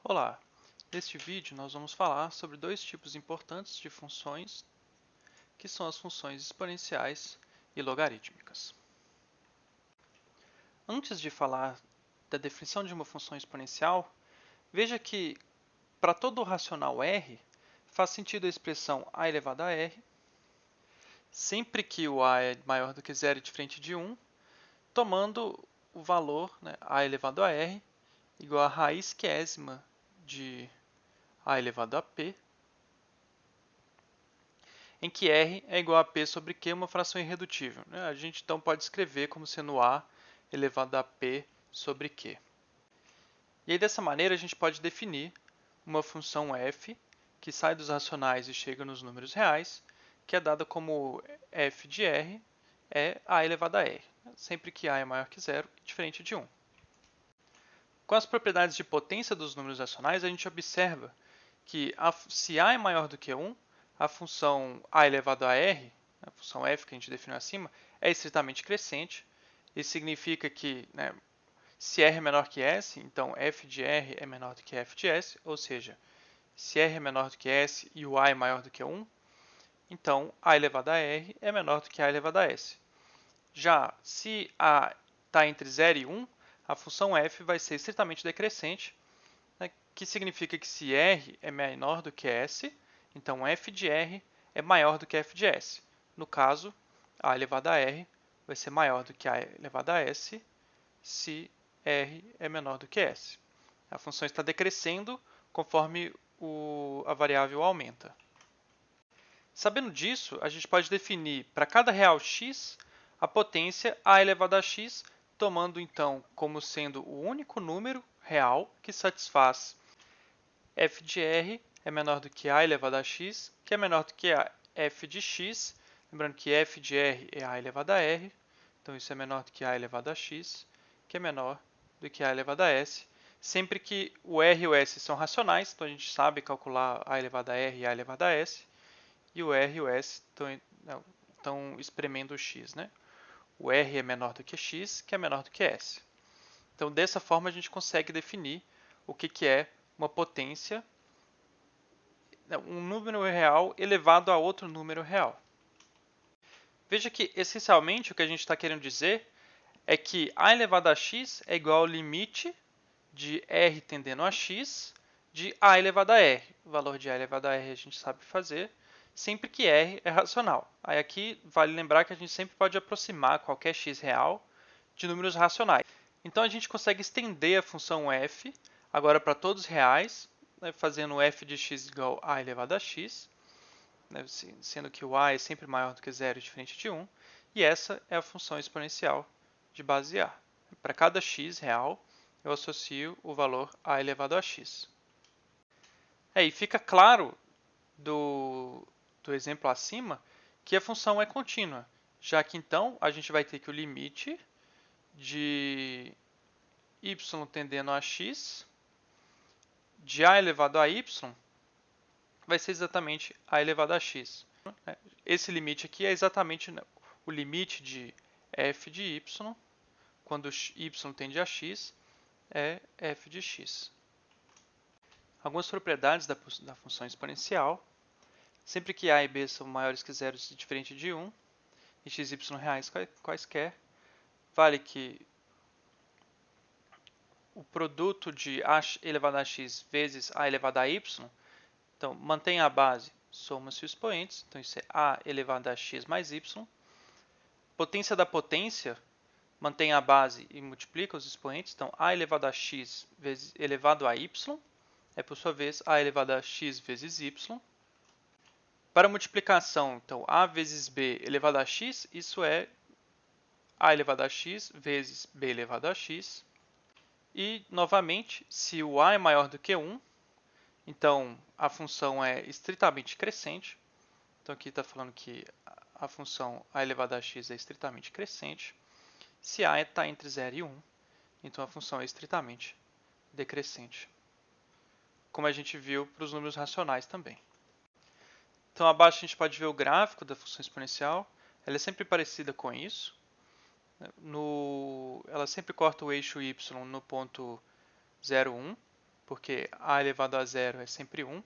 Olá! Neste vídeo nós vamos falar sobre dois tipos importantes de funções, que são as funções exponenciais e logarítmicas. Antes de falar da definição de uma função exponencial, veja que para todo racional r, faz sentido a expressão a elevado a r, sempre que o a é maior do que zero e diferente de 1, tomando o valor, a elevado a r, igual a raiz quésima de a elevado a p, em que r é igual a p sobre q, uma fração irredutível. A gente então pode escrever como sendo a elevado a p sobre q. E aí, dessa maneira, a gente pode definir uma função f que sai dos racionais e chega nos números reais, que é dada como f de r é a elevado a r, sempre que a é maior que zero e diferente de 1. Com as propriedades de potência dos números racionais, a gente observa que se a é maior do que 1, a função a elevado a r, a função f que a gente definiu acima, é estritamente crescente. Isso significa que, se r é menor que s, então f de r é menor do que f de s, ou seja, se r é menor do que s e o a é maior do que 1, então a elevado a r é menor do que a elevado a s. Já se a está entre 0 e 1, a função f vai ser estritamente decrescente, que significa que se r é menor do que s, então f de r é maior do que f de s. No caso, a elevado a r vai ser maior do que a elevado a s se r é menor do que s. A função está decrescendo conforme a variável aumenta. Sabendo disso, a gente pode definir para cada real x a potência a elevado a x, tomando então como sendo o único número real que satisfaz f de r é menor do que a elevado a x, que é menor do que a f de x. Lembrando que f de r é a elevado a r, então isso é menor do que a elevado a x, que é menor do que a elevado a s. Sempre que o r e o s são racionais, então a gente sabe calcular a elevado a r e a elevado a s, e o r e o s estão espremendo o x. O r é menor do que x, que é menor do que s. Então, dessa forma, a gente consegue definir o que é uma potência, um número real elevado a outro número real. Veja que, essencialmente, o que a gente está querendo dizer é que a elevado a x é igual ao limite de r tendendo a x de a elevado a r. O valor de a elevado a r a gente sabe fazer, sempre que r é racional. Aí aqui vale lembrar que a gente sempre pode aproximar qualquer x real de números racionais. Então a gente consegue estender a função f agora para todos os reais, fazendo f de x igual a elevado a x, sendo que o a é sempre maior do que zero e diferente de 1, e essa é a função exponencial de base a. Para cada x real, eu associo o valor a elevado a x. E fica claro do exemplo acima que a função é contínua, já que então a gente vai ter que o limite de y tendendo a x de a elevado a y vai ser exatamente a elevado a x. Esse limite aqui é exatamente o limite de f de y, quando y tende a x, é f de x. Algumas propriedades da função exponencial. Sempre que a e b são maiores que zero e diferente de 1, e x e y reais quaisquer, vale que o produto de a elevado a x vezes a elevado a y, então mantém a base, soma-se os expoentes, então isso é a elevado a x mais y. Potência da potência, mantém a base e multiplica os expoentes, então a elevado a x vezes elevado a y, é por sua vez a elevado a x vezes y. Para multiplicação, então, a vezes b elevado a x, isso é a elevado a x vezes b elevado a x. E, novamente, se o a é maior do que 1, então a função é estritamente crescente. Então, aqui está falando que a função a elevado a x é estritamente crescente. Se a está entre 0 e 1, então a função é estritamente decrescente. Como a gente viu para os números racionais também. Então, abaixo a gente pode ver o gráfico da função exponencial. Ela é sempre parecida com isso. Ela sempre corta o eixo y no ponto 0, 1, porque a elevado a zero é sempre 1,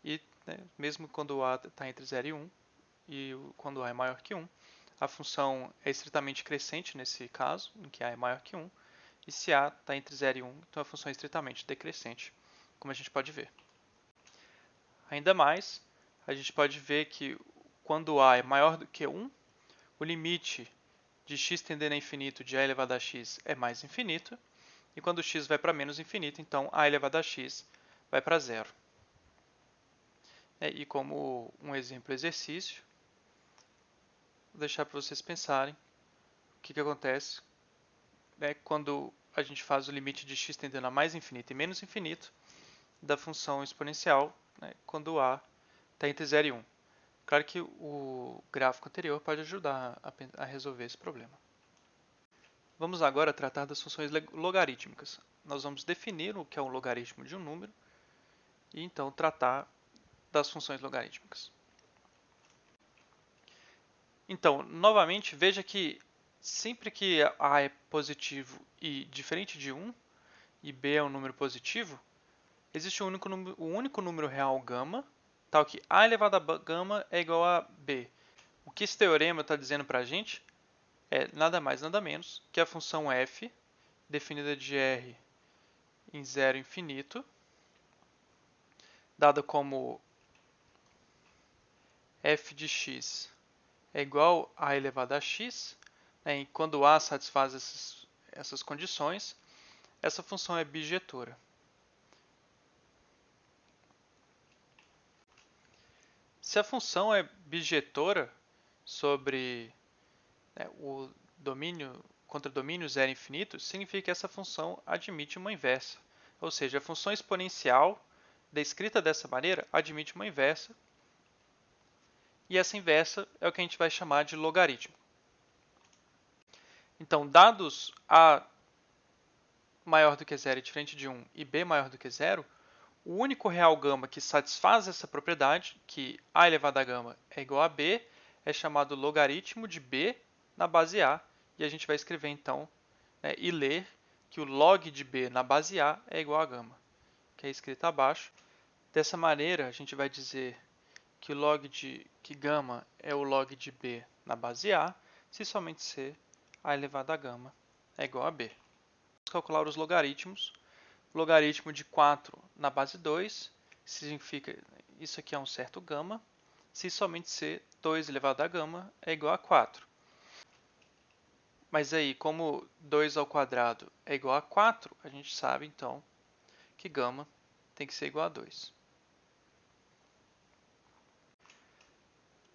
e né, mesmo quando o a está entre 0 e 1, e quando a é maior que 1, a função é estritamente crescente nesse caso, em que a é maior que 1, e se a está entre 0 e 1, então a função é estritamente decrescente, como a gente pode ver. Ainda mais, a gente pode ver que quando a é maior do que 1, o limite de x tendendo a infinito de a elevado a x é mais infinito, e quando x vai para menos infinito, então a elevado a x vai para zero. E como um exemplo exercício, vou deixar para vocês pensarem o que acontece quando a gente faz o limite de x tendendo a mais infinito e menos infinito da função exponencial, quando a está entre 0 e 1. Claro que o gráfico anterior pode ajudar a resolver esse problema. Vamos agora tratar das funções logarítmicas. Nós vamos definir o que é um logaritmo de um número e então tratar das funções logarítmicas. Então, novamente, veja que sempre que a é positivo e diferente de 1 e b é um número positivo, existe o único número real gama, tal que a elevado a gama é igual a b. O que esse teorema está dizendo para a gente é nada mais nada menos que a função f, definida de r em zero infinito, dada como f de x é igual a elevado a x, e quando a satisfaz essas condições, essa função é bijetora. Se a função é bijetora sobre o domínio contra domínio zero infinito, significa que essa função admite uma inversa. Ou seja, a função exponencial, descrita dessa maneira, admite uma inversa, e essa inversa é o que a gente vai chamar de logaritmo. Então, dados a maior do que zero e diferente de 1 e b maior do que zero, o único real gama que satisfaz essa propriedade, que a elevado a gama é igual a b, é chamado logaritmo de b na base a, e a gente vai escrever então e ler que o log de b na base a é igual a gama, que é escrito abaixo. Dessa maneira, a gente vai dizer que que gama é o log de b na base a, se somente c, a elevado a gama, é igual a b. Vamos calcular os logaritmos. O logaritmo de 4 na base 2 significa isso aqui é um certo gama, se somente c, 2 elevado a gama, é igual a 4. Mas aí, como 2 ao quadrado é igual a 4, a gente sabe então que gama tem que ser igual a 2.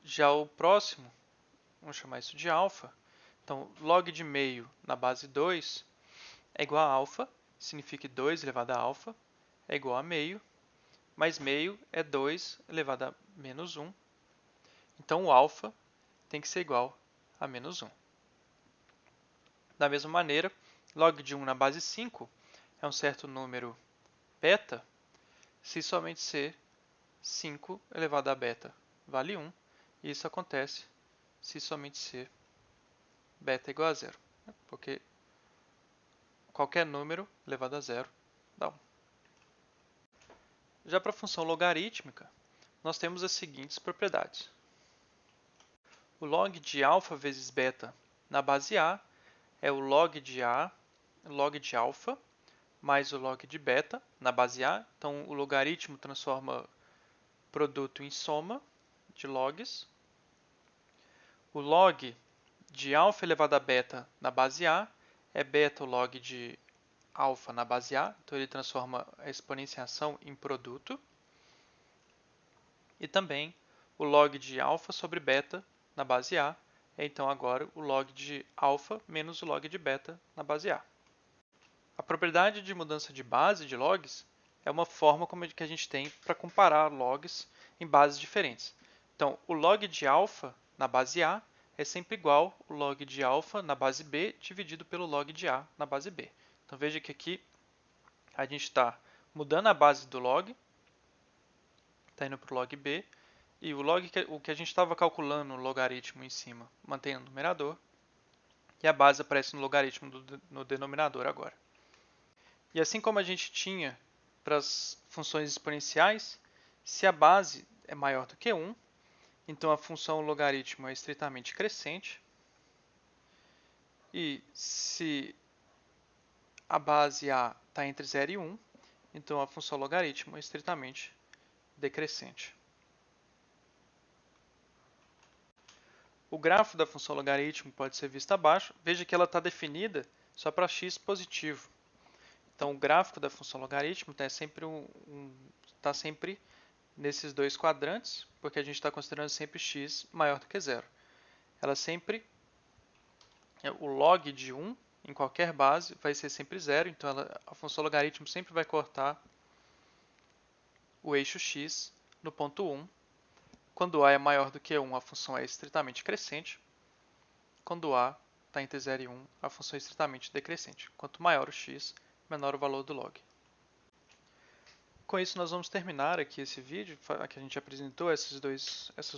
Já o próximo, vamos chamar isso de alfa. Então, log de meio na base 2 é igual a alfa, significa que 2 elevado a alfa é igual a meio, mais meio é 2 elevado a menos 1. Então, o alfa tem que ser igual a menos 1. Da mesma maneira, log de 1 na base 5 é um certo número beta, se somente c, 5 elevado a beta vale 1, e isso acontece se somente c, beta é igual a 0, porque qualquer número elevado a 0 dá 1. Já para a função logarítmica, nós temos as seguintes propriedades. O log de alfa vezes beta na base a é o log de alfa, mais o log de beta na base a. Então, o logaritmo transforma produto em soma de logs. O log de alfa elevado a beta na base a é beta o log de alfa na base a. Então, ele transforma a exponenciação em produto. E também o log de alfa sobre beta na base a é então agora o log de alfa menos o log de beta na base a. A propriedade de mudança de base de logs é uma forma que a gente tem para comparar logs em bases diferentes. Então, o log de alfa na base A é sempre igual ao log de alfa na base B dividido pelo log de A na base B. Então, veja que aqui a gente está mudando a base do log, está indo para o log B, e o que a gente estava calculando no logaritmo em cima, mantém o numerador, e a base aparece no logaritmo no denominador agora. E assim como a gente tinha para as funções exponenciais, se a base é maior do que 1, então a função logaritmo é estritamente crescente. E se a base A está entre 0 e 1, então a função logaritmo é estritamente decrescente. O grafo da função logaritmo pode ser visto abaixo. Veja que ela está definida só para x positivo. Então, o gráfico da função logaritmo está sempre nesses dois quadrantes, porque a gente está considerando sempre x maior do que zero. Ela sempre, o log de 1 em qualquer base vai ser sempre zero, então a função logaritmo sempre vai cortar o eixo x no ponto 1. Quando a é maior do que 1, a função é estritamente crescente. Quando a está entre 0 e 1, a função é estritamente decrescente. Quanto maior o x, menor o valor do log. Com isso, nós vamos terminar aqui esse vídeo, que a gente apresentou essas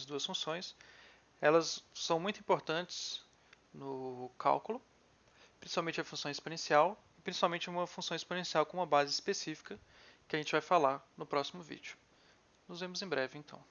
duas funções. Elas são muito importantes no cálculo, principalmente a função exponencial, e principalmente uma função exponencial com uma base específica, que a gente vai falar no próximo vídeo. Nos vemos em breve, então.